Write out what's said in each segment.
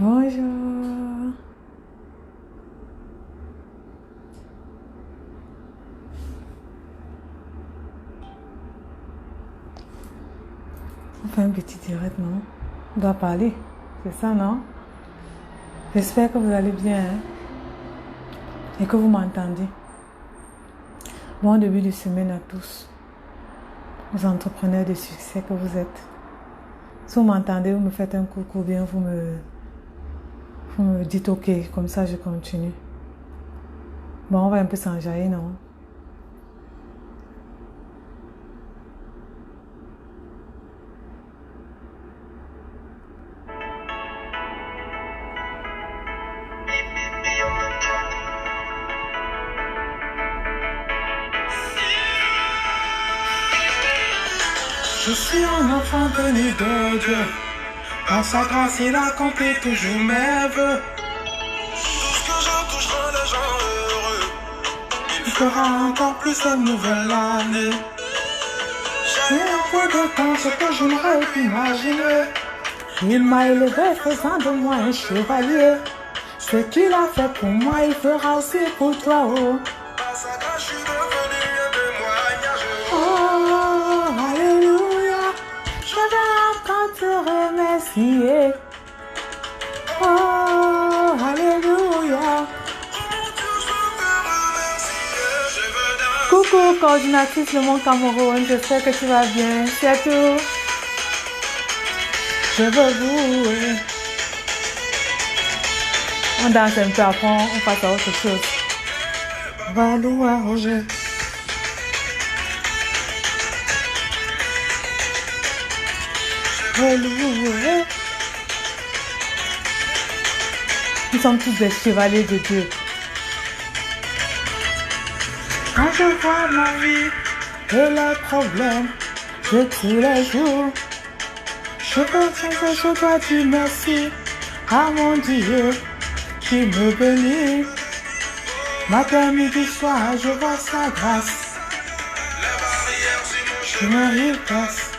Bonjour. On fait un petit direct, non? On doit parler. C'est ça, non? J'espère que vous allez bien, hein? Et que vous m'entendez. Bon début de semaine à tous. Aux entrepreneurs de succès que vous êtes. Si vous m'entendez, vous me faites un coucou, bien vous me dites ok, comme ça je continue. Bon, on va un peu s'enjailler, non? Je suis un enfant béni de Dieu. Dans sa grâce, il a accompli toujours mes vœux. Tout ce que je touche rend les gens heureux. Il fera encore plus cette nouvelle année. J'ai un peu de temps, ce que je n'aurais pu imaginer. Il m'a élevé, faisant de moi un chevalier. Ce qu'il a fait pour moi, il fera aussi pour toi. Oh, Par sa grâce, je suis devenu un témoignage. oh alléluia. Je vais encore te remercier. Oh, alléluia. Coucou, coordinatrice Le Monde Cameroun, j'espère que tu vas bien. C'est tout. Je veux vous. On danse un peu après, on passe à autre chose. Va louer Roger. Louer. Nous sommes tous des chevaliers de Dieu. Quand je vois ma vie et les problèmes de tous les jours, je retiens que je dois dire merci à mon Dieu qui me bénit. Matin, midi, soir, je vois sa grâce. Les barrières sur mon Je chemin, me repasse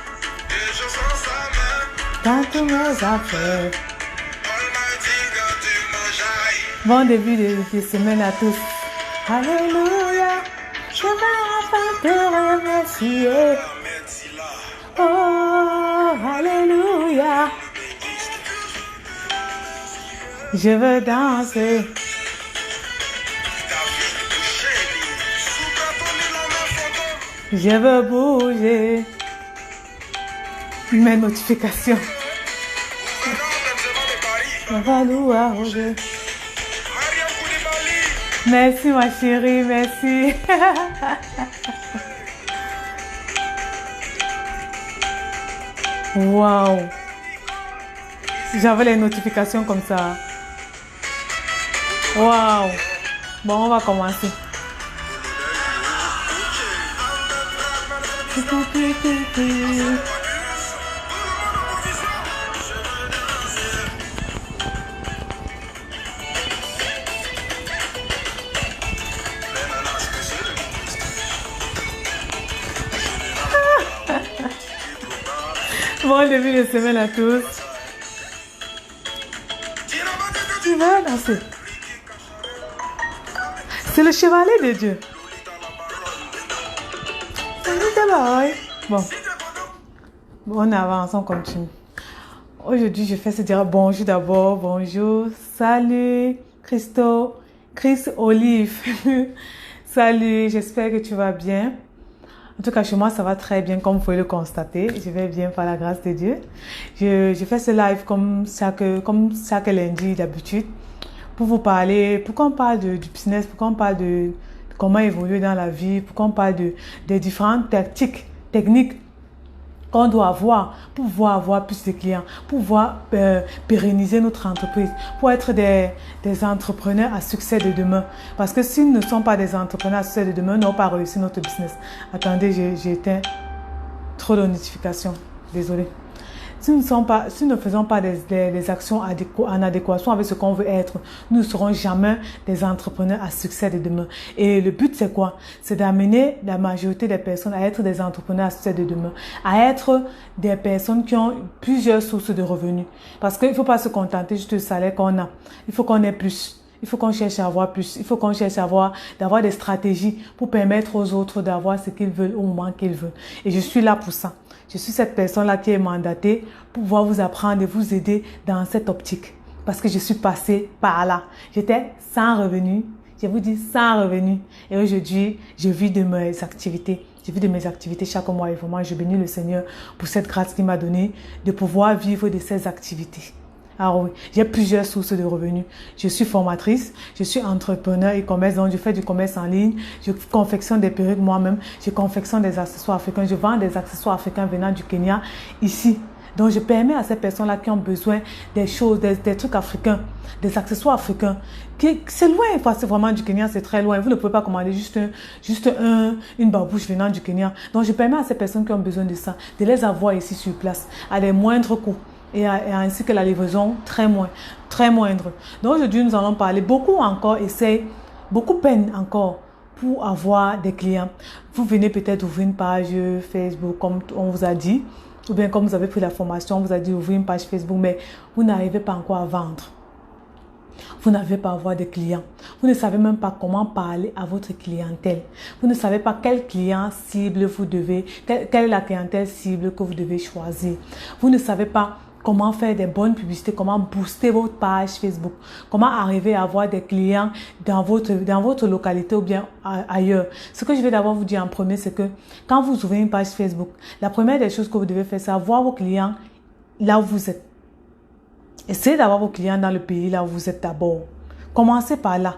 et je sens sa main. dans toutes mes affaires. Almighty God, tu m'enjailles. Bon début de semaine à tous. Alléluia, je vais enfin te remercier. Merci là. Oh, alléluia. Je veux danser. Ta vie touchée, sous ta tonne, la main photo. Je veux bouger. Mes notifications. Gouverneur Benzema de Paris. On va louer Roger. Mariam Koulibaly. Merci ma chérie, merci. Waouh. J'avais les notifications comme ça. Waouh. Bon, on va commencer. Bon début de semaine à tous. Tu vas danser. C'est le chevalier de Dieu. Bon. On avance, on continue. Aujourd'hui, je fais se dire bonjour d'abord. Bonjour. Salut, Chris Olive. Salut, j'espère que tu vas bien. En tout cas, chez moi, ça va très bien, comme vous pouvez le constater. Je vais bien par la grâce de Dieu. Je fais ce live comme chaque lundi d'habitude pour vous parler, pourquoi on parle du business, pourquoi on parle de comment évoluer dans la vie, pourquoi on parle des différentes techniques qu'on doit avoir pour pouvoir avoir plus de clients, pour pouvoir pérenniser notre entreprise, pour être des entrepreneurs à succès de demain. Parce que si nous ne sommes pas des entrepreneurs à succès de demain, nous n'allons pas réussir notre business. Attendez, j'ai éteint trop de notifications. Désolée. si nous ne faisons pas des actions en adéquation avec ce qu'on veut être, nous ne serons jamais des entrepreneurs à succès de demain. Et le but, c'est quoi? C'est d'amener la majorité des personnes à être des entrepreneurs à succès de demain, à être des personnes qui ont plusieurs sources de revenus. Parce qu'il ne faut pas se contenter juste du salaire qu'on a. Il faut qu'on ait plus. Il faut qu'on cherche à avoir plus. Il faut qu'on cherche à d'avoir des stratégies pour permettre aux autres d'avoir ce qu'ils veulent au moment qu'ils veulent. Et je suis là pour ça. Je suis cette personne-là qui est mandatée pour pouvoir vous apprendre et vous aider dans cette optique. Parce que je suis passée par là. J'étais sans revenu. Je vous dis sans revenu. Et aujourd'hui, je vis de mes activités. Je vis de mes activités chaque mois. Et vraiment, je bénis le Seigneur pour cette grâce qu'il m'a donnée de pouvoir vivre de ces activités. Alors oui, j'ai plusieurs sources de revenus. Je suis formatrice, je suis entrepreneur e-commerce, donc je fais du commerce en ligne, je confectionne des perruques moi-même, je confectionne des accessoires africains, je vends des accessoires africains venant du Kenya ici. Donc je permets à ces personnes-là qui ont besoin des choses, des trucs africains, des accessoires africains. C'est loin, c'est vraiment du Kenya, c'est très loin. Vous ne pouvez pas commander juste une babouche venant du Kenya. Donc je permets à ces personnes qui ont besoin de ça, de les avoir ici sur place, à des moindres coûts. Et ainsi que la livraison très moindre. Donc aujourd'hui, nous allons parler. Beaucoup encore essayent, beaucoup peinent encore pour avoir des clients. Vous venez peut-être ouvrir une page Facebook, comme on vous a dit, ou bien comme vous avez pris la formation, on vous a dit ouvrir une page Facebook, mais vous n'arrivez pas encore à vendre. Vous n'avez pas à avoir de clients. Vous ne savez même pas comment parler à votre clientèle. Vous ne savez pas quel client cible vous devez, quelle est la clientèle cible que vous devez choisir. Vous ne savez pas comment faire des bonnes publicités, comment booster votre page Facebook, comment arriver à avoir des clients dans votre localité ou bien ailleurs. Ce que je vais d'abord vous dire en premier, c'est que quand vous ouvrez une page Facebook, la première des choses que vous devez faire, c'est avoir vos clients là où vous êtes. Essayez d'avoir vos clients dans le pays là où vous êtes d'abord. Commencez par là.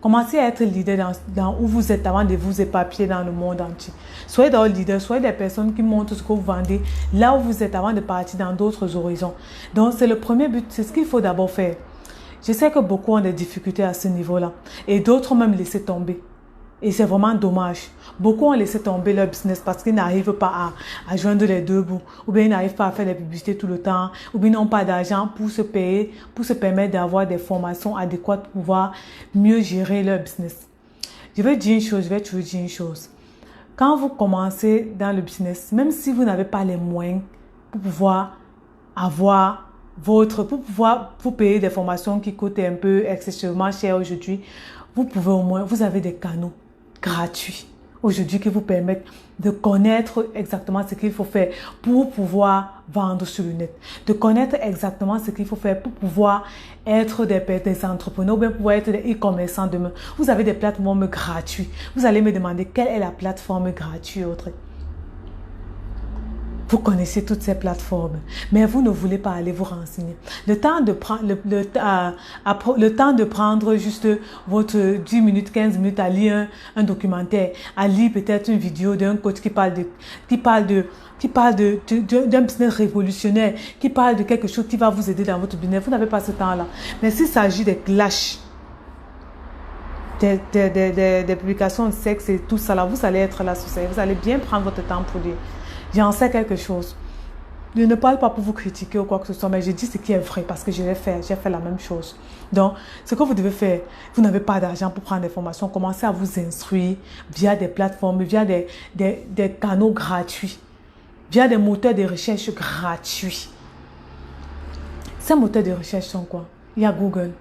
Commencez à être leader dans où vous êtes avant de vous éparpiller dans le monde entier. Soyez dans le leader, soyez des personnes qui montrent ce que vous vendez là où vous êtes avant de partir dans d'autres horizons. Donc, c'est le premier but, c'est ce qu'il faut d'abord faire. Je sais que beaucoup ont des difficultés à ce niveau-là et d'autres ont même laissé tomber. Et c'est vraiment dommage. Beaucoup ont laissé tomber leur business parce qu'ils n'arrivent pas à joindre les deux bouts. Ou bien ils n'arrivent pas à faire des publicités tout le temps. Ou bien ils n'ont pas d'argent pour se payer, pour se permettre d'avoir des formations adéquates pour pouvoir mieux gérer leur business. Je vais toujours dire une chose. Quand vous commencez dans le business, même si vous n'avez pas les moyens pour pouvoir avoir pour pouvoir vous payer des formations qui coûtent un peu excessivement cher aujourd'hui, vous pouvez au moins, vous avez des canaux gratuits aujourd'hui qui vous permettent de connaître exactement ce qu'il faut faire pour pouvoir vendre sur le net, de connaître exactement ce qu'il faut faire pour pouvoir être des entrepreneurs ou bien pouvoir être des e-commerçants demain. Vous avez des plateformes gratuites. Vous allez me demander quelle est la plateforme gratuite, Audrey. Vous connaissez toutes ces plateformes, mais vous ne voulez pas aller vous renseigner. Le temps de prendre juste votre 10 minutes, 15 minutes à lire un documentaire, à lire peut-être une vidéo d'un coach qui parle d'un business révolutionnaire, qui parle de quelque chose qui va vous aider dans votre business. Vous n'avez pas ce temps-là. Mais s'il s'agit des clashs, des publications de sexe et tout ça là, vous allez être là sur ça. Vous allez bien prendre votre temps pour lire. J'en sais quelque chose. Je ne parle pas pour vous critiquer ou quoi que ce soit, mais je dis ce qui est vrai parce que j'ai fait la même chose. Donc, ce que vous devez faire, vous n'avez pas d'argent pour prendre des formations, commencez à vous instruire via des plateformes, via des canaux gratuits, via des moteurs de recherche gratuits. Ces moteurs de recherche sont quoi? Il y a Google.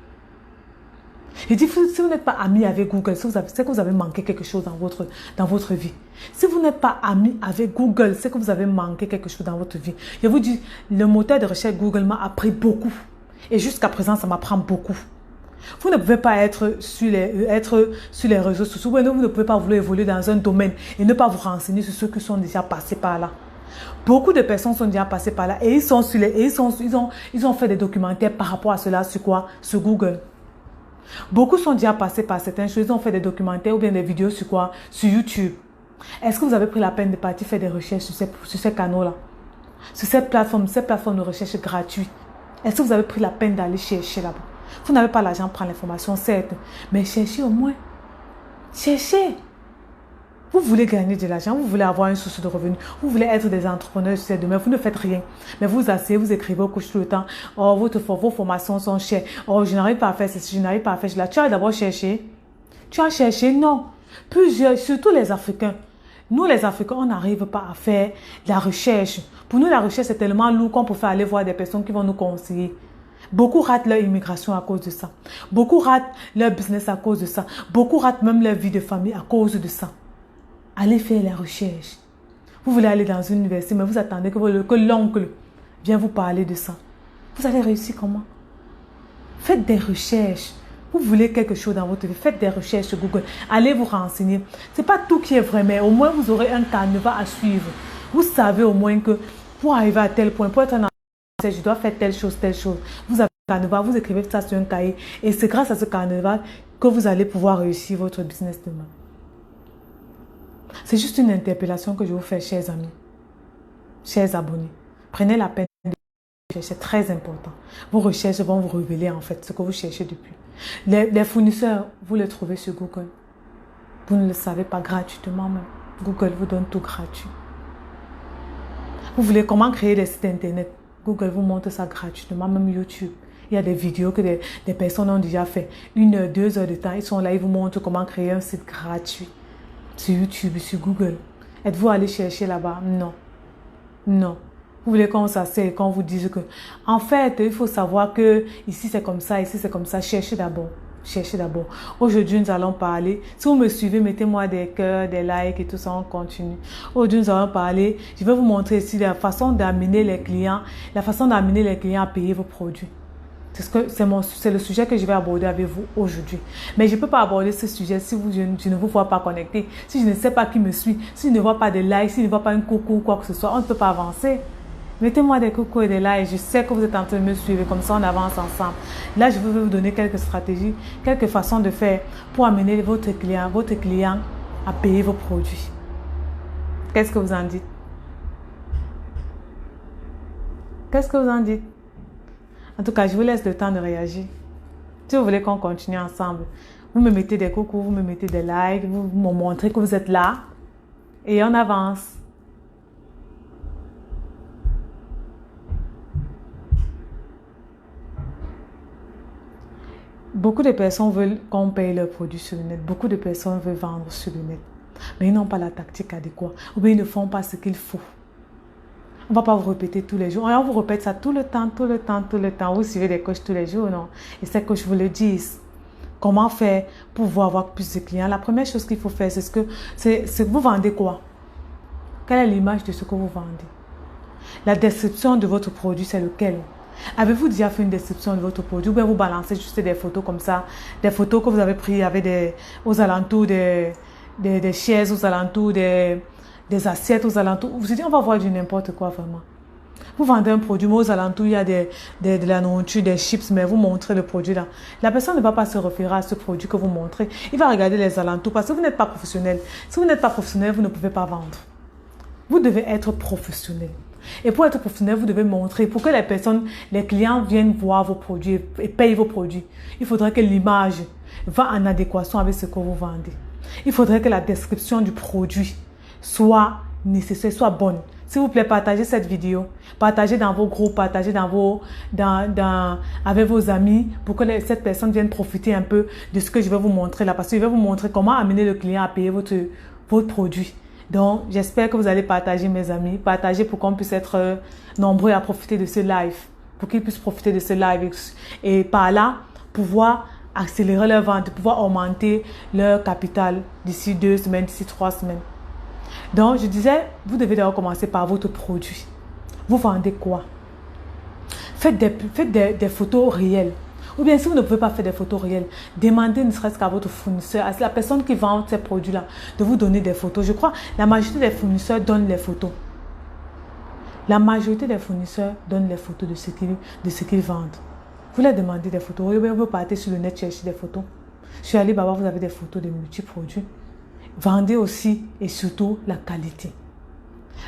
Je dis, si vous n'êtes pas ami avec Google, c'est que vous avez manqué quelque chose dans votre vie. Si vous n'êtes pas ami avec Google, c'est que vous avez manqué quelque chose dans votre vie. Je vous dis, le moteur de recherche Google m'a appris beaucoup. Et jusqu'à présent, ça m'apprend beaucoup. Vous ne pouvez pas être sur les réseaux sociaux. Vous ne pouvez pas vouloir évoluer dans un domaine et ne pas vous renseigner sur ceux qui sont déjà passés par là. Beaucoup de personnes sont déjà passées par là et ils ont fait des documentaires par rapport à cela sur quoi? Sur Google. Beaucoup sont déjà passés par certaines choses, ils ont fait des documentaires ou bien des vidéos sur quoi? Sur YouTube. Est-ce que vous avez pris la peine de partir faire des recherches sur ces canaux-là? Sur ces plateformes de recherche gratuites? Est-ce que vous avez pris la peine d'aller chercher là-bas? Vous n'avez pas l'argent pour prendre l'information, certes, mais cherchez au moins. Cherchez. Vous voulez gagner de l'argent, vous voulez avoir une source de revenus, vous voulez être des entrepreneurs jusqu'à demain, vous ne faites rien. Mais vous asseyez, vous écrivez au couche tout le temps. Oh, vos formations sont chères. Oh, je n'arrive pas à faire ceci, je n'arrive pas à faire cela. Tu as d'abord cherché. Tu as cherché, non. Plusieurs, surtout les Africains. Nous, les Africains, on n'arrive pas à faire la recherche. Pour nous, la recherche, c'est tellement lourd qu'on peut faire aller voir des personnes qui vont nous conseiller. Beaucoup ratent leur immigration à cause de ça. Beaucoup ratent leur business à cause de ça. Beaucoup ratent même leur vie de famille à cause de ça. Allez faire la recherche. Vous voulez aller dans une université, mais vous attendez que l'oncle vienne vous parler de ça. Vous allez réussir comment? Faites des recherches. Vous voulez quelque chose dans votre vie, faites des recherches sur Google. Allez vous renseigner. Ce n'est pas tout qui est vrai, mais au moins vous aurez un canevas à suivre. Vous savez au moins que pour arriver à tel point, pour être un je dois faire telle chose, telle chose. Vous avez un canevas, vous écrivez ça sur un cahier. Et c'est grâce à ce canevas que vous allez pouvoir réussir votre business demain. C'est juste une interpellation que je vous fais, chers amis, chers abonnés. Prenez la peine de chercher, c'est très important. Vos recherches vont vous révéler en fait ce que vous cherchez depuis. Les fournisseurs, vous les trouvez sur Google. Vous ne le savez pas gratuitement même. Google vous donne tout gratuit. Vous voulez comment créer des sites internet? Google vous montre ça gratuitement, même YouTube. Il y a des vidéos que des personnes ont déjà fait. 1 heure, 2 heures de temps, ils sont là, ils vous montrent comment créer un site gratuit. Sur YouTube, sur Google. Êtes-vous allé chercher là-bas? Non. Non. Vous voulez qu'on s'asseye et qu'on vous dise que, en fait, il faut savoir que ici c'est comme ça, ici c'est comme ça. Cherchez d'abord. Cherchez d'abord. Aujourd'hui, nous allons parler. Si vous me suivez, mettez-moi des cœurs, des likes et tout ça, on continue. Aujourd'hui, nous allons parler. Je vais vous montrer ici la façon d'amener les clients, à payer vos produits. C'est le sujet que je vais aborder avec vous aujourd'hui. Mais je ne peux pas aborder ce sujet si je ne vous vois pas connecté, si je ne sais pas qui me suit, si je ne vois pas de likes, si je ne vois pas un coucou ou quoi que ce soit, on ne peut pas avancer. Mettez-moi des coucous et des likes. Je sais que vous êtes en train de me suivre. Comme ça, on avance ensemble. Là, je vais vous donner quelques stratégies, quelques façons de faire pour amener votre client à payer vos produits. Qu'est-ce que vous en dites? Qu'est-ce que vous en dites? En tout cas, je vous laisse le temps de réagir. Si vous voulez qu'on continue ensemble, vous me mettez des coucous, vous me mettez des likes, vous me montrez que vous êtes là et on avance. Beaucoup de personnes veulent qu'on paye leurs produits sur le net. Beaucoup de personnes veulent vendre sur le net. Mais ils n'ont pas la tactique adéquate. Ou bien ils ne font pas ce qu'il faut. On ne va pas vous répéter tous les jours. On vous répète ça tout le temps. Vous suivez des coachs tous les jours, non? Et ces coachs vous le disent. Comment faire pour pouvoir avoir plus de clients? La première chose qu'il faut faire, c'est que vous vendez quoi? Quelle est l'image de ce que vous vendez? La description de votre produit, c'est lequel? Avez-vous déjà fait une description de votre produit? Ou bien vous balancez juste des photos comme ça, des photos que vous avez prises avec aux alentours des chaises, aux alentours des assiettes, aux alentours. Vous vous dites, on va voir du n'importe quoi vraiment. Vous vendez un produit, mais aux alentours, il y a de la nourriture, des chips, mais vous montrez le produit là. La personne ne va pas se référer à ce produit que vous montrez. Il va regarder les alentours parce que vous n'êtes pas professionnel. Si vous n'êtes pas professionnel, vous ne pouvez pas vendre. Vous devez être professionnel. Et pour être professionnel, vous devez montrer, pour que les clients viennent voir vos produits et payent vos produits. Il faudrait que l'image va en adéquation avec ce que vous vendez. Il faudrait que la description du produit soit nécessaire, soit bonne. S'il vous plaît, partagez cette vidéo. Partagez dans vos groupes, partagez avec vos amis pour que cette personne vienne profiter un peu de ce que je vais vous montrer là. Parce que je vais vous montrer comment amener le client à payer votre produit. Donc, j'espère que vous allez partager, mes amis. Partagez pour qu'on puisse être nombreux à profiter de ce live. Pour qu'ils puissent profiter de ce live. Et par là, pouvoir accélérer leur vente, pouvoir augmenter leur capital d'ici 2 semaines, d'ici 3 semaines. Donc, je disais, vous devez d'abord commencer par votre produit. Vous vendez quoi? Faites des photos réelles. Ou bien, si vous ne pouvez pas faire des photos réelles, demandez ne serait-ce qu'à votre fournisseur, à la personne qui vend ces produits-là, de vous donner des photos. Je crois que la majorité des fournisseurs donnent les photos. La majorité des fournisseurs donnent les photos de ce qu'ils vendent. Vous leur demandez des photos. Ou bien vous partez sur le net chercher des photos. Sur Alibaba, vous avez des photos de multi-produits. Vendez aussi et surtout la qualité.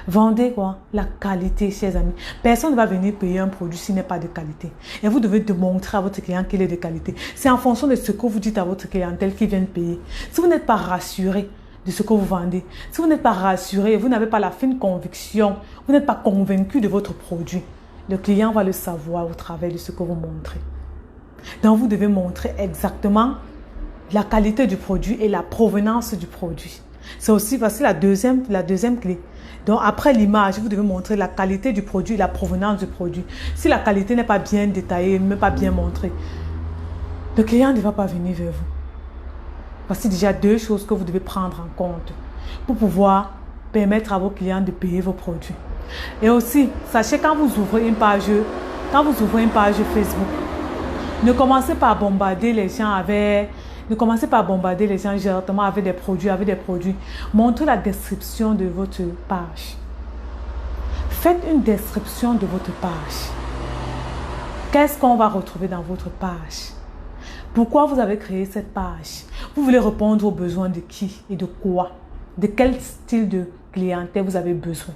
Vendez quoi? La qualité, chers amis. Personne ne va venir payer un produit s'il n'est pas de qualité. Et vous devez démontrer à votre client qu'il est de qualité. C'est en fonction de ce que vous dites à votre clientèle qui vient payer. Si vous n'êtes pas rassuré de ce que vous vendez, si vous n'êtes pas rassuré, vous n'avez pas la fine conviction, vous n'êtes pas convaincu de votre produit, le client va le savoir au travers de ce que vous montrez. Donc, vous devez montrer exactement la qualité du produit et la provenance du produit. C'est aussi voici la deuxième clé. Donc, après l'image, vous devez montrer la qualité du produit et la provenance du produit. Si la qualité n'est pas bien détaillée, même pas bien montrée, le client ne va pas venir vers vous. Voici déjà 2 choses que vous devez prendre en compte pour pouvoir permettre à vos clients de payer vos produits. Et aussi, sachez quand vous ouvrez une page Facebook, ne commencez pas à bombarder les gens directement avec des produits. Montrez la description de votre page. Faites une description de votre page. Qu'est-ce qu'on va retrouver dans votre page? Pourquoi vous avez créé cette page? Vous voulez répondre aux besoins de qui et de quoi? De quel style de clientèle vous avez besoin?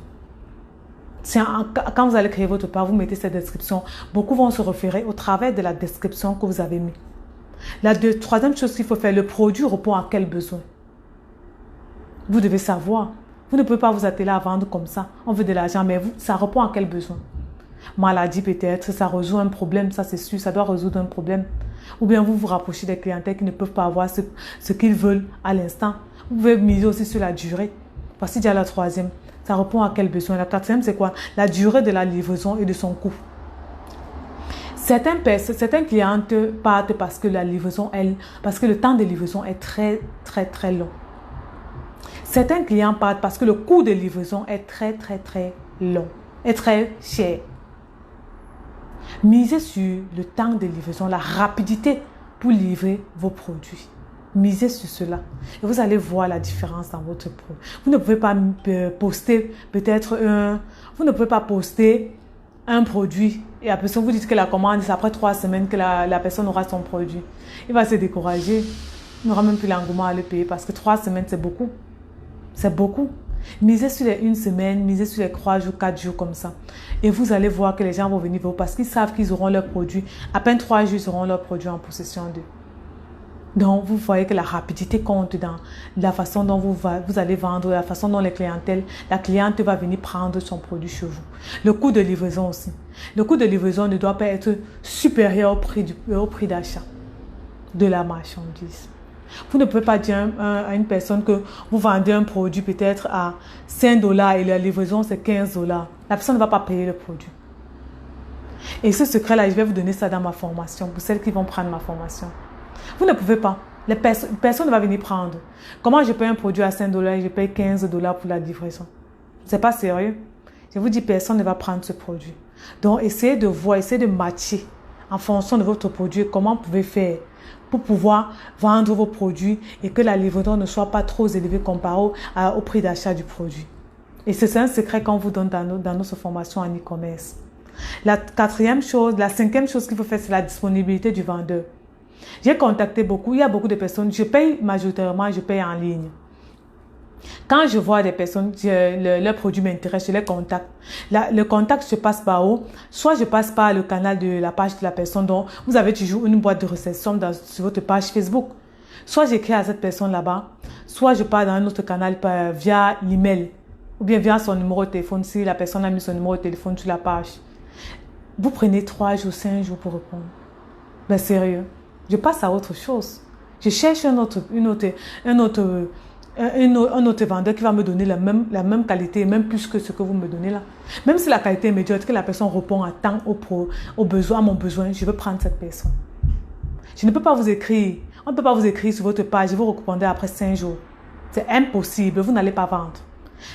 Quand vous allez créer votre page, vous mettez cette description. Beaucoup vont se référer au travers de la description que vous avez mis. La troisième chose qu'il faut faire, le produit répond à quel besoin? Vous devez savoir. Vous ne pouvez pas vous atteler à vendre comme ça. On veut de l'argent, mais ça répond à quel besoin? Maladie peut-être, ça résout un problème, ça c'est sûr, ça doit résoudre un problème. Ou bien vous vous rapprochez des clientèles qui ne peuvent pas avoir ce qu'ils veulent à l'instant. Vous pouvez miser aussi sur la durée. Voici déjà la troisième. Ça répond à quel besoin? La quatrième, c'est quoi? La durée de la livraison et de son coût. Certaines clientes partent parce que le temps de livraison est très, très, très long. Certains clients partent parce que le coût de livraison est très, très, très long, est très cher. Misez sur le temps de livraison, la rapidité pour livrer vos produits. Misez sur cela et vous allez voir la différence dans votre produit. Vous ne pouvez pas poster vous ne pouvez pas poster un produit et la personne vous dit que la commande, c'est après 3 semaines que la personne aura son produit. Il va se décourager. Il n'aura même plus l'engouement à le payer parce que 3 semaines, c'est beaucoup. C'est beaucoup. Misez sur les 1 semaine, misez sur les 3 jours, 4 jours comme ça. Et vous allez voir que les gens vont venir vers vous parce qu'ils savent qu'ils auront leur produit. À peine 3 jours, ils auront leur produit en possession d'eux. Donc, vous voyez que la rapidité compte dans la façon dont vous allez vendre, la façon dont la cliente va venir prendre son produit chez vous. Le coût de livraison aussi. Le coût de livraison ne doit pas être supérieur au prix d'achat de la marchandise. Vous ne pouvez pas dire à une personne que vous vendez un produit peut-être à 5 $ et la livraison c'est 15 $. La personne ne va pas payer le produit. Et ce secret-là, je vais vous donner ça dans ma formation, pour celles qui vont prendre ma formation. Vous ne pouvez pas. Personne ne va venir prendre. Comment je paye un produit à 5 $ et je paye 15 $ pour la livraison? C'est pas sérieux. Je vous dis, personne ne va prendre ce produit. Donc, essayez de voir, essayez de matcher en fonction de votre produit, comment vous pouvez faire pour pouvoir vendre vos produits et que la livraison ne soit pas trop élevée comparé au prix d'achat du produit. Et c'est un secret qu'on vous donne dans nos formations en e-commerce. La cinquième chose qu'il faut faire, c'est la disponibilité du vendeur. J'ai contacté beaucoup, il y a beaucoup de personnes, je paye majoritairement, je paye en ligne. Quand je vois des personnes, leur produit m'intéresse, je les contacte. Le contact se passe par où? Soit je passe par le canal de la page de la personne dont vous avez toujours une boîte de réception sur votre page Facebook. Soit j'écris à cette personne là-bas, soit je pars dans un autre canal via l'email ou bien via son numéro de téléphone si la personne a mis son numéro de téléphone sur la page. Vous prenez 3 jours, 5 jours pour répondre. Ben sérieux, je passe à autre chose. Je cherche un autre vendeur qui va me donner la même qualité, même plus que ce que vous me donnez là. Même si la qualité est médiocre, que la personne répond à temps à mon besoin, je veux prendre cette personne. Je ne peux pas vous écrire. On ne peut pas vous écrire sur votre page et vous répondez après 5 jours. C'est impossible, vous n'allez pas vendre.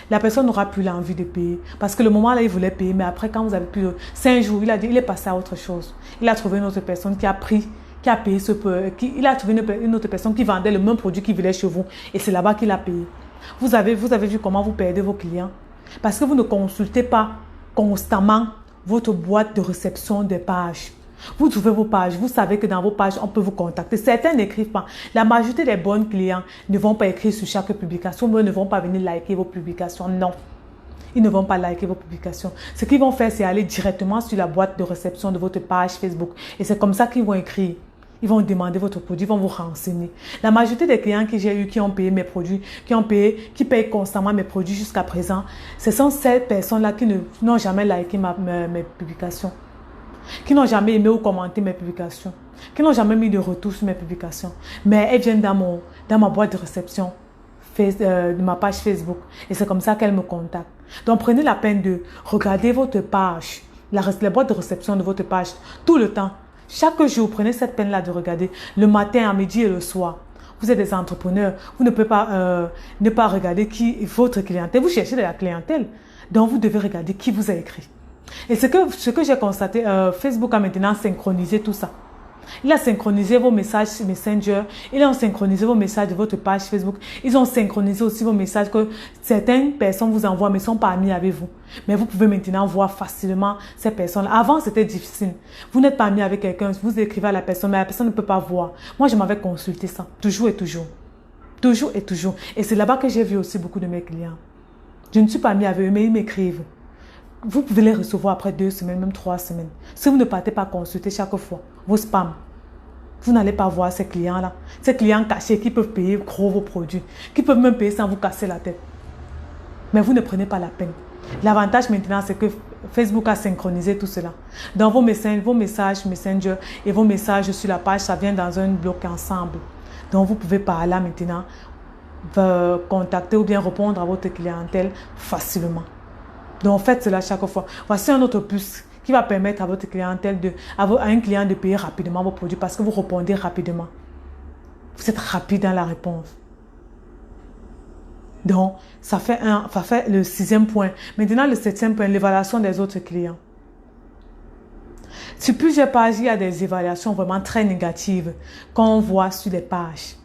La personne n'aura plus l'envie de payer. Parce que le moment là, il voulait payer, mais après, quand vous avez plus de 5 jours, il est passé à autre chose. Il a trouvé une autre personne qui a payé il a trouvé une autre personne qui vendait le même produit qu'il voulait chez vous. Et c'est là-bas qu'il a payé. Vous avez vu comment vous perdez vos clients? Parce que vous ne consultez pas constamment votre boîte de réception des pages. Vous trouvez vos pages, vous savez que dans vos pages, on peut vous contacter. Certains n'écrivent pas. La majorité des bons clients ne vont pas écrire sur chaque publication, mais ne vont pas venir liker vos publications. Non, ils ne vont pas liker vos publications. Ce qu'ils vont faire, c'est aller directement sur la boîte de réception de votre page Facebook. Et c'est comme ça qu'ils vont écrire. Ils vont demander votre produit, ils vont vous renseigner. La majorité des clients que j'ai eu qui ont payé mes produits, qui payent constamment mes produits jusqu'à présent, ce sont ces personnes-là qui n'ont jamais liké mes publications, qui n'ont jamais aimé ou commenté mes publications, qui n'ont jamais mis de retour sur mes publications. Mais elles viennent dans ma boîte de réception de ma page Facebook. Et c'est comme ça qu'elles me contactent. Donc prenez la peine de regarder votre page, la boîte de réception de votre page tout le temps. Chaque jour, prenez cette peine-là de regarder le matin, à midi et le soir. Vous êtes des entrepreneurs, vous ne pouvez pas ne pas regarder qui est votre clientèle. Vous cherchez de la clientèle, donc vous devez regarder qui vous a écrit. Et ce que j'ai constaté, Facebook a maintenant synchronisé tout ça. Il a synchronisé vos messages Messenger, il a synchronisé vos messages de votre page Facebook. Ils ont synchronisé aussi vos messages que certaines personnes vous envoient mais ne sont pas amis avec vous. Mais vous pouvez maintenant voir facilement ces personnes. Avant, c'était difficile. Vous n'êtes pas ami avec quelqu'un, vous écrivez à la personne, mais la personne ne peut pas voir. Moi, je m'avais consulté ça, toujours et toujours. Toujours et toujours. Et c'est là-bas que j'ai vu aussi beaucoup de mes clients. Je ne suis pas ami avec eux, mais ils m'écrivent. Vous pouvez les recevoir après 2 semaines, même 3 semaines. Si vous ne partez pas consulter chaque fois vos spams, vous n'allez pas voir ces clients-là. Ces clients cachés qui peuvent payer gros vos produits, qui peuvent même payer sans vous casser la tête. Mais vous ne prenez pas la peine. L'avantage maintenant, c'est que Facebook a synchronisé tout cela. Dans vos messages Messenger et vos messages sur la page, ça vient dans un bloc ensemble. Donc vous pouvez par là maintenant contacter ou bien répondre à votre clientèle facilement. Donc faites cela chaque fois. Voici un autre plus qui va permettre à votre clientèle, à un client de payer rapidement vos produits parce que vous répondez rapidement. Vous êtes rapide dans la réponse. Donc, ça fait le 6e point. Maintenant, le 7e point, l'évaluation des autres clients. Sur plusieurs pages, il y a des évaluations vraiment très négatives qu'on voit sur les pages.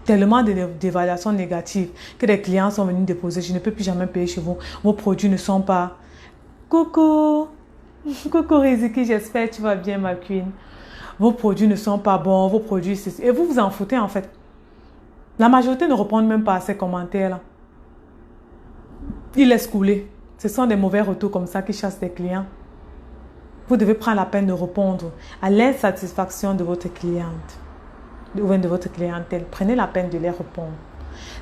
Tellement d'évaluations négatives que des clients sont venus déposer. Je ne peux plus jamais payer chez vous. Vos produits ne sont pas... Coucou! Coucou Riziki, j'espère que tu vas bien ma queen. Vos produits ne sont pas bons, vos produits... Et vous vous en foutez en fait. La majorité ne répondent même pas à ces commentaires-là. Ils laissent couler. Ce sont des mauvais retours comme ça qui chassent des clients. Vous devez prendre la peine de répondre à l'insatisfaction de votre cliente. Ou de votre clientèle. Prenez la peine de les répondre.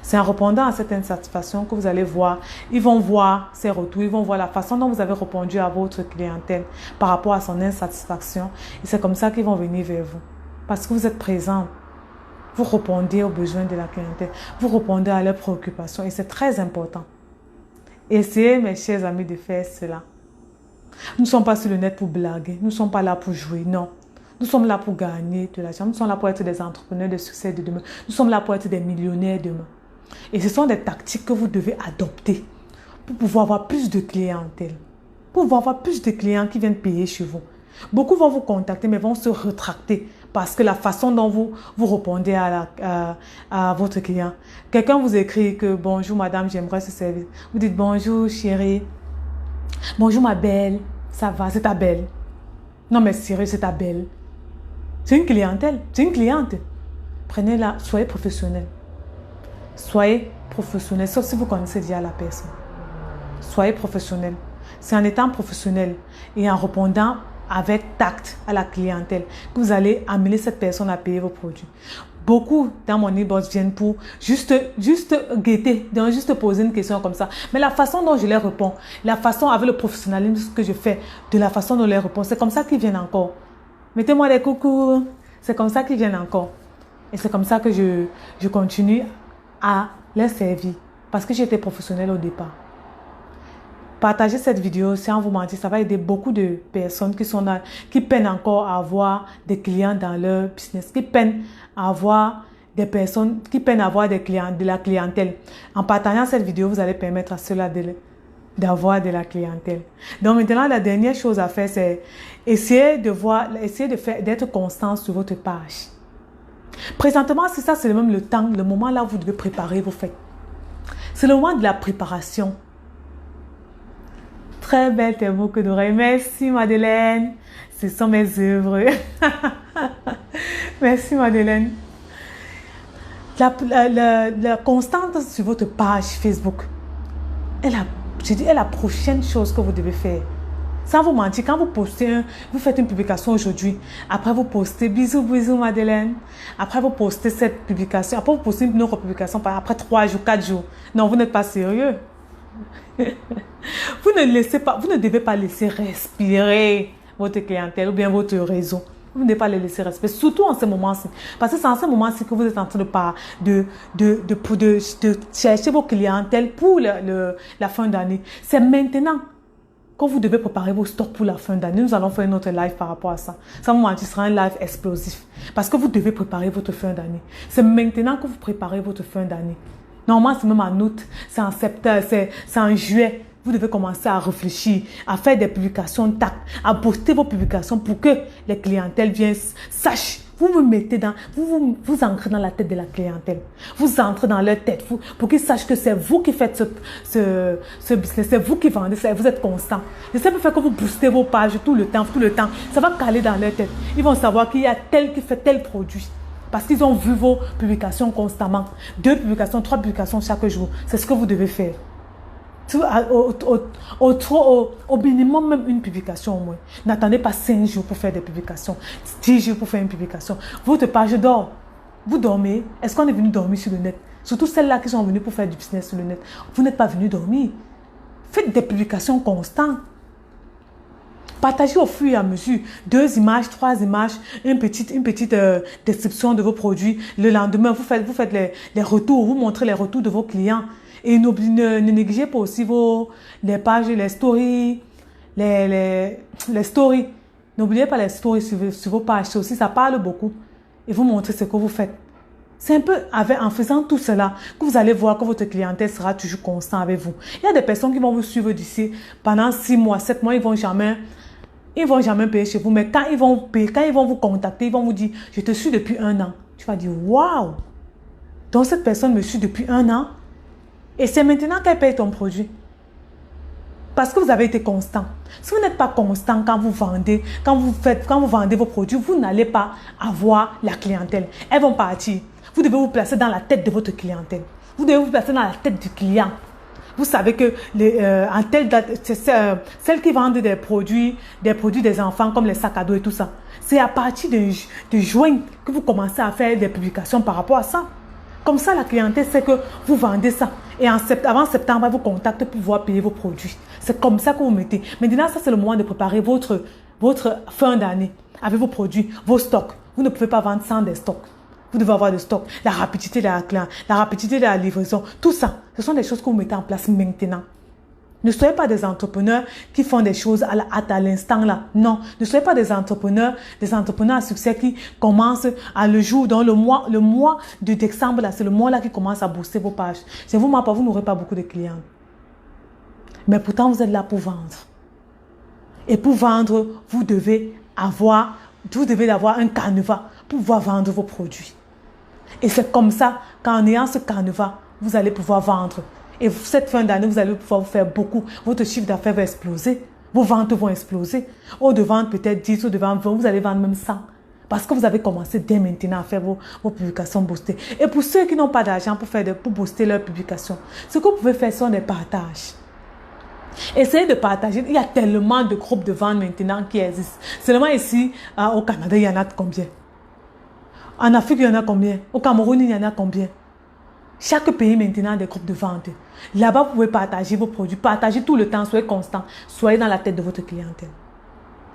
C'est en répondant à cette insatisfaction que vous allez voir, ils vont voir ces retours, ils vont voir la façon dont vous avez répondu à votre clientèle par rapport à son insatisfaction. Et c'est comme ça qu'ils vont venir vers vous. Parce que vous êtes présent. Vous répondez aux besoins de la clientèle. Vous répondez à leurs préoccupations. Et c'est très important. Essayez, mes chers amis, de faire cela. Nous ne sommes pas sur le net pour blaguer. Nous ne sommes pas là pour jouer. Non. Nous sommes là pour gagner de l'argent. Nous sommes là pour être des entrepreneurs de succès de demain. Nous sommes là pour être des millionnaires demain. Et ce sont des tactiques que vous devez adopter pour pouvoir avoir plus de clientèle. Pour pouvoir avoir plus de clients qui viennent payer chez vous. Beaucoup vont vous contacter mais vont se rétracter parce que la façon dont vous répondez à votre client. Quelqu'un vous écrit que bonjour madame, j'aimerais ce service. Vous dites bonjour chérie. Bonjour ma belle. Ça va, c'est ta belle. Non mais sérieux, c'est ta belle. C'est une clientèle, c'est une cliente. Prenez-la, soyez professionnel. Soyez professionnel, sauf si vous connaissez déjà la personne. Soyez professionnel. C'est en étant professionnel et en répondant avec tact à la clientèle que vous allez amener cette personne à payer vos produits. Beaucoup dans mon inbox viennent pour juste guetter, donc juste poser une question comme ça. Mais la façon dont je les réponds, la façon avec le professionnalisme que je fais, de la façon dont je les réponds, c'est comme ça qu'ils viennent encore. Mettez-moi des coucous, c'est comme ça qu'ils viennent encore. Et c'est comme ça que je continue à les servir parce que j'étais professionnelle au départ. Partagez cette vidéo sans vous mentir, ça va aider beaucoup de personnes qui peinent encore à avoir des clients dans leur business, qui peinent à avoir des personnes, qui peinent à avoir des clients, de la clientèle. En partageant cette vidéo, vous allez permettre à ceux-là d'avoir de la clientèle. Donc maintenant, la dernière chose à faire, c'est essayer d'être constant sur votre page. Présentement, c'est ça, c'est même le moment là où vous devez préparer vos fêtes. C'est le moment de la préparation. Très belle tes boucles d'oreilles. Merci Madeleine. Ce sont mes œuvres. Merci Madeleine. La constance sur votre page Facebook est la prochaine chose que vous devez faire. Sans vous mentir, quand vous postez, vous faites une publication aujourd'hui, après vous postez, bisous, bisous Madeleine, après vous postez cette publication, après vous postez une autre publication, après 3 jours, 4 jours. Non, vous n'êtes pas sérieux. Vous ne devez pas laisser respirer votre clientèle ou bien votre réseau. Vous ne devez pas les laisser respirer, surtout en ce moment-ci. Parce que c'est en ce moment-ci que vous êtes en train de chercher vos clientèles pour la fin d'année. C'est maintenant que vous devez préparer vos stocks pour la fin d'année. Nous allons faire une autre live par rapport à ça. Ça sera un live explosif. Parce que vous devez préparer votre fin d'année. C'est maintenant que vous préparez votre fin d'année. Normalement, c'est même en août, c'est en septembre, c'est en juillet. Vous devez commencer à réfléchir, à faire des publications tac, à poster vos publications pour que les clientèles viennent, sachent. Vous vous mettez dans, vous entrez dans la tête de la clientèle. Vous entrez dans leur tête pour qu'ils sachent que c'est vous qui faites ce business, c'est vous qui vendez, vous êtes constant. Et ça peut faire que vous boostez vos pages tout le temps. Ça va caler dans leur tête. Ils vont savoir qu'il y a tel qui fait tel produit. Parce qu'ils ont vu vos publications constamment. 2 publications, 3 publications chaque jour. C'est ce que vous devez faire. Au minimum, même une publication au moins. N'attendez pas 5 jours pour faire des publications. 10 jours pour faire une publication. Votre page dort. Vous dormez. Est-ce qu'on est venu dormir sur le net? Surtout celles-là qui sont venues pour faire du business sur le net. Vous n'êtes pas venu dormir. Faites des publications constantes. Partagez au fur et à mesure 2 images, 3 images, une petite description de vos produits. Le lendemain, vous faites les retours, vous montrez les retours de vos clients. Et ne négligez pas aussi les pages, les stories, les stories. N'oubliez pas les stories sur vos pages. Ça parle beaucoup. Et vous montrez ce que vous faites. C'est un peu en faisant tout cela que vous allez voir que votre clientèle sera toujours constante avec vous. Il y a des personnes qui vont vous suivre d'ici pendant 6 mois, 7 mois, ils vont jamais payer chez vous. Mais quand ils vont payer, quand ils vont vous contacter, ils vont vous dire, je te suis depuis 1 an. Tu vas dire, waouh! Donc cette personne me suit depuis 1 an. Et c'est maintenant qu'elle paye ton produit. Parce que vous avez été constant. Si vous n'êtes pas constant quand vous vendez, quand vous vendez vos produits, vous n'allez pas avoir la clientèle. Elles vont partir. Vous devez vous placer dans la tête de votre clientèle. Vous devez vous placer dans la tête du client. Vous savez que en telle date, celles qui vendent des produits des enfants comme les sacs à dos et tout ça, c'est à partir de juin que vous commencez à faire des publications par rapport à ça. Comme ça, la clientèle sait que vous vendez ça. Et avant septembre, elle vous contacte pour pouvoir payer vos produits. C'est comme ça que vous mettez. Maintenant, ça, c'est le moment de préparer votre fin d'année avec vos produits, vos stocks. Vous ne pouvez pas vendre sans des stocks. Vous devez avoir des stocks. La rapidité de la rapidité de la livraison. Tout ça, ce sont des choses que vous mettez en place maintenant. Ne soyez pas des entrepreneurs qui font des choses à l'instant là. Non, ne soyez pas des entrepreneurs à succès qui commencent à le jour. Dans le mois de décembre là, c'est le mois là qui commence à booster vos pages. C'est vous n'aurez pas beaucoup de clients. Mais pourtant, vous êtes là pour vendre. Et pour vendre, vous devez avoir un canevas pour pouvoir vendre vos produits. Et c'est comme ça qu'en ayant ce canevas, vous allez pouvoir vendre. Et cette fin d'année, vous allez pouvoir vous faire beaucoup. Votre chiffre d'affaires va exploser. Vos ventes vont exploser. Au de vendre peut-être 10, au de vendre 20, vous allez vendre même 100. Parce que vous avez commencé dès maintenant à faire vos publications boostées. Et pour ceux qui n'ont pas d'argent pour booster leurs publications, ce que vous pouvez faire sont des partages. Essayez de partager. Il y a tellement de groupes de vente maintenant qui existent. Seulement ici, au Canada, il y en a combien? En Afrique, il y en a combien? Au Cameroun, il y en a combien? Chaque pays maintenant a des groupes de vente. Là-bas, vous pouvez partager vos produits. Partagez tout le temps. Soyez constant. Soyez dans la tête de votre clientèle.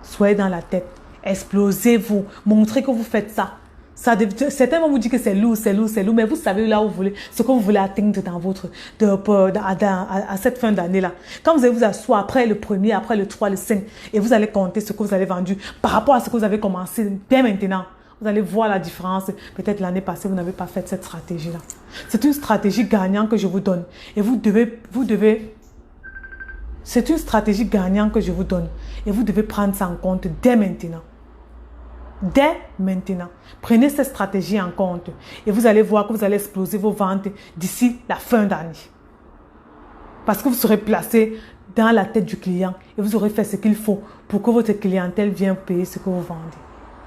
Soyez dans la tête. Explosez-vous. Montrez que vous faites ça. Certains vont vous dire que c'est lourd. Mais vous savez là où vous voulez, ce que vous voulez atteindre à cette fin d'année-là. Quand vous allez vous asseoir après le 1er, après le 3, le 5, et vous allez compter ce que vous avez vendu par rapport à ce que vous avez commencé bien maintenant. Vous allez voir la différence. Peut-être l'année passée, vous n'avez pas fait cette stratégie-là. C'est une stratégie gagnante que je vous donne. Et c'est une stratégie gagnante que je vous donne. Et vous devez prendre ça en compte dès maintenant. Dès maintenant. Prenez cette stratégie en compte. Et vous allez voir que vous allez exploser vos ventes d'ici la fin d'année. Parce que vous serez placé dans la tête du client. Et vous aurez fait ce qu'il faut pour que votre clientèle vienne payer ce que vous vendez.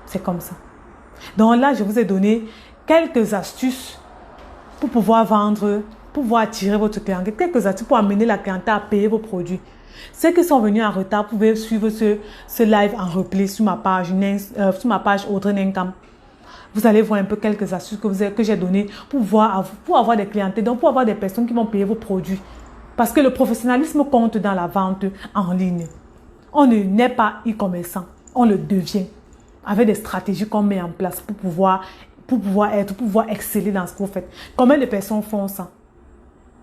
C'est comme ça. Donc là, je vous ai donné quelques astuces pour pouvoir vendre, pour pouvoir attirer votre clientèle, quelques astuces pour amener la clientèle à payer vos produits. Ceux qui sont venus en retard, vous pouvez suivre ce live en replay sur ma page Audrey Nenkam. Vous allez voir un peu quelques astuces que j'ai données pour avoir des clientèles, donc pour avoir des personnes qui vont payer vos produits. Parce que le professionnalisme compte dans la vente en ligne. On ne n'est pas e-commerçant, on le devient. Avec des stratégies qu'on met en place pour pouvoir exceller dans ce que vous faites. Combien de personnes font ça?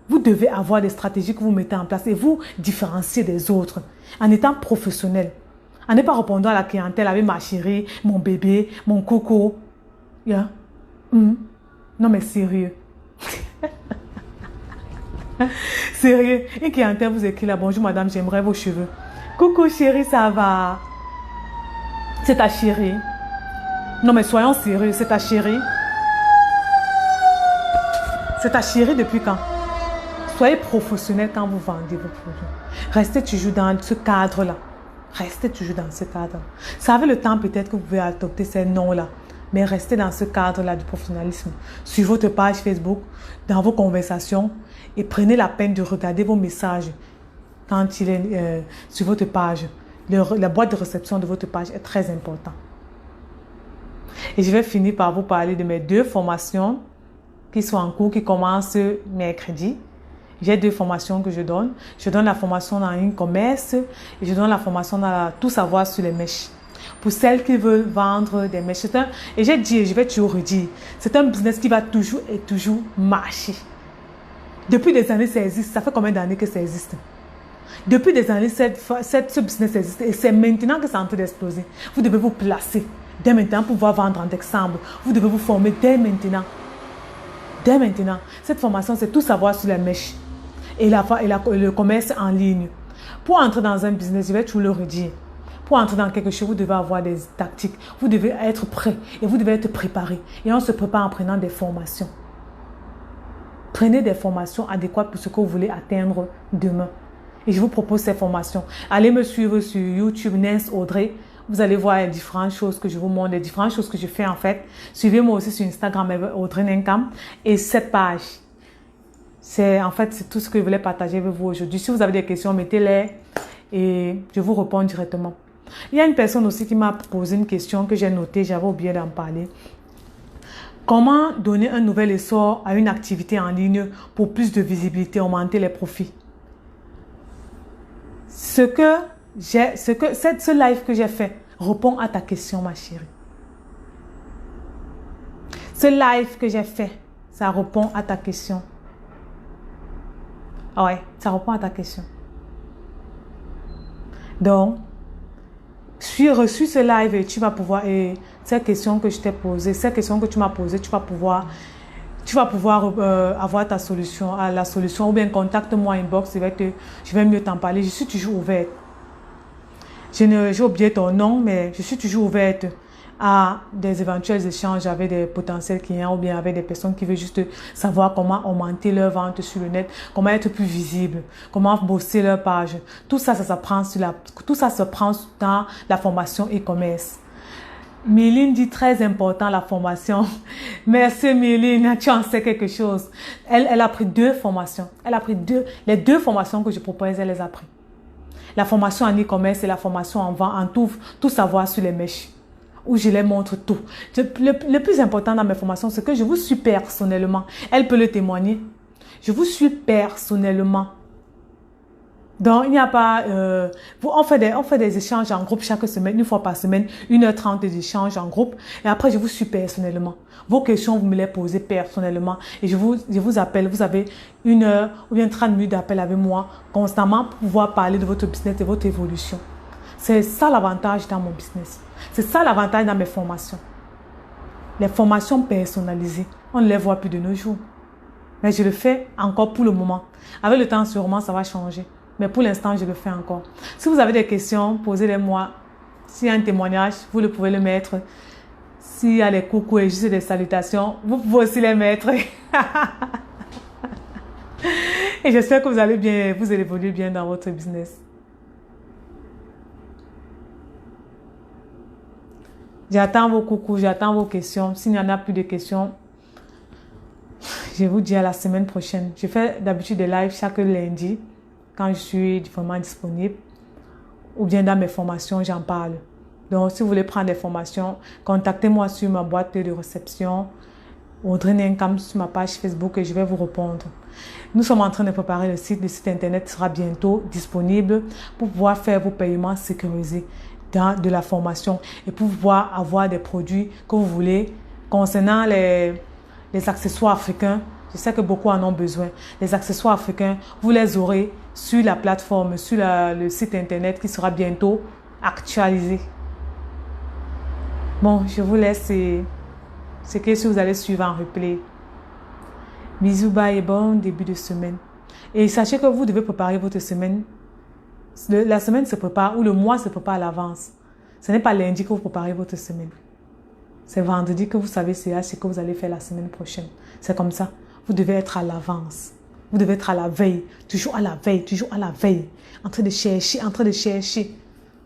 Vous devez avoir des stratégies que vous mettez en place et vous différencier des autres en étant professionnel. En ne pas répondant à la clientèle avec ma chérie, mon bébé, mon coco. Yeah. Non mais sérieux. Sérieux. Une clientèle vous écrit là, bonjour madame, j'aimerais vos cheveux. Coucou chérie, ça va? C'est ta chérie. Non mais soyons sérieux, c'est ta chérie. C'est ta chérie depuis quand? Soyez professionnel quand vous vendez vos produits. Restez toujours dans ce cadre-là. Restez toujours dans ce cadre-là. Ça avec le temps peut-être que vous pouvez adopter ces noms-là. Mais restez dans ce cadre-là du professionnalisme. Sur votre page Facebook, dans vos conversations, et prenez la peine de regarder vos messages quand il est sur votre page. La boîte de réception de votre page est très importante. Et je vais finir par vous parler de mes 2 formations qui sont en cours, qui commencent mercredi. J'ai 2 formations que je donne. Je donne la formation dans e-commerce et je donne la formation dans tout savoir sur les mèches. Pour celles qui veulent vendre des mèches. Et j'ai dit, et je vais toujours redire, c'est un business qui va toujours et toujours marcher. Depuis des années, ça existe. Ça fait combien d'années que ça existe? Depuis des années, ce business existe. Et c'est maintenant que c'est en train d'exploser. Vous devez vous placer dès maintenant pour pouvoir vendre en décembre. Vous devez vous former dès maintenant. Dès maintenant. Cette formation, c'est tout savoir sur les mèches. Et le commerce en ligne. Pour entrer dans un business, je vais toujours le redire. Pour entrer dans quelque chose, vous devez avoir des tactiques. Vous devez être prêt et vous devez être préparé. Et on se prépare en prenant des formations. Prenez des formations adéquates pour ce que vous voulez atteindre demain. Et je vous propose ces formations. Allez me suivre sur YouTube, Nance Audrey. Vous allez voir les différentes choses que je vous montre, les différentes choses que je fais en fait. Suivez-moi aussi sur Instagram, Audrey Nenkam. Et cette page, c'est tout ce que je voulais partager avec vous aujourd'hui. Si vous avez des questions, mettez-les et je vous réponds directement. Il y a une personne aussi qui m'a posé une question que j'ai notée, j'avais oublié d'en parler. Comment donner un nouvel essor à une activité en ligne pour plus de visibilité, augmenter les profits? Ce live que j'ai fait répond à ta question, ma chérie. Ce live que j'ai fait, ça répond à ta question. Ouais, ça répond à ta question. Donc, reçu ce live et tu vas pouvoir, et ces questions que je t'ai posées, ces questions que tu m'as posées, tu vas pouvoir avoir ta solution, la solution, ou bien contacte-moi inbox, je vais mieux t'en parler. Je suis toujours ouverte. J'ai oublié ton nom, mais je suis toujours ouverte à des éventuels échanges avec des potentiels clients ou bien avec des personnes qui veulent juste savoir comment augmenter leur vente sur le net, comment être plus visible, comment bosser leur page. Tout ça, ça se prend dans la formation e-commerce. Méline dit très important la formation. Merci Méline, tu en sais quelque chose. Elle a pris 2 formations. Les 2 formations que je propose, elle les a pris. La formation en e-commerce et la formation en vente, en tout savoir sur les mèches. Où je les montre tout. Le plus important dans mes formations, c'est que je vous suis personnellement. Elle peut le témoigner. Je vous suis personnellement. Donc, il n'y a pas... on fait des échanges en groupe chaque semaine, 1 fois par semaine, 1h30 d'échanges en groupe. Et après, je vous suis personnellement. Vos questions, vous me les posez personnellement. Et je vous appelle. Vous avez 1 heure ou bien 30 minutes d'appel avec moi constamment pour pouvoir parler de votre business et votre évolution. C'est ça l'avantage dans mon business. C'est ça l'avantage dans mes formations. Les formations personnalisées, on ne les voit plus de nos jours. Mais je le fais encore pour le moment. Avec le temps, sûrement, ça va changer. Mais pour l'instant, je le fais encore. Si vous avez des questions, posez-les-moi. S'il y a un témoignage, vous pouvez le mettre. S'il y a des coucou et juste des salutations, vous pouvez aussi les mettre. Et j'espère que vous allez bien, vous évoluez bien dans votre business. J'attends vos coucous, j'attends vos questions. S'il n'y en a plus de questions, je vous dis à la semaine prochaine. Je fais d'habitude des lives chaque lundi. quand je suis vraiment disponible. Ou bien dans mes formations, j'en parle. Donc, si vous voulez prendre des formations, contactez-moi sur ma boîte de réception, Audrey Nenkam, sur ma page Facebook et je vais vous répondre. Nous sommes en train de préparer le site. Le site internet sera bientôt disponible pour pouvoir faire vos paiements sécurisés dans de la formation et pour pouvoir avoir des produits que vous voulez concernant les accessoires africains. Je sais que beaucoup en ont besoin. Les accessoires africains, vous les aurez sur la plateforme, sur le site internet qui sera bientôt actualisé. Bon, je vous laisse. C'est que si vous allez suivre en replay. Bisous, bye et bon début de semaine. Et sachez que vous devez préparer votre semaine. La semaine se prépare ou le mois se prépare à l'avance. Ce n'est pas lundi que vous préparez votre semaine. C'est vendredi que vous savez ce que vous allez faire la semaine prochaine. C'est comme ça. Vous devez être à l'avance. Vous devez être à la veille. Toujours à la veille, toujours à la veille. En train de chercher, en train de chercher.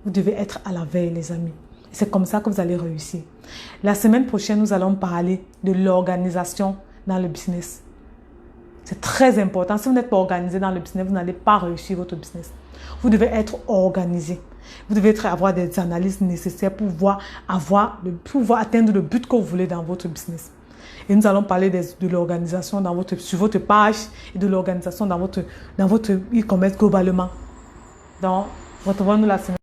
Vous devez être à la veille, les amis. C'est comme ça que vous allez réussir. La semaine prochaine, nous allons parler de l'organisation dans le business. C'est très important. Si vous n'êtes pas organisé dans le business, vous n'allez pas réussir votre business. Vous devez être organisé. Vous devez avoir des analyses nécessaires pour pouvoir atteindre le but que vous voulez dans votre business. Et nous allons parler de l'organisation sur votre page et de l'organisation dans votre e-commerce globalement. Donc, retrouvons-nous la semaine.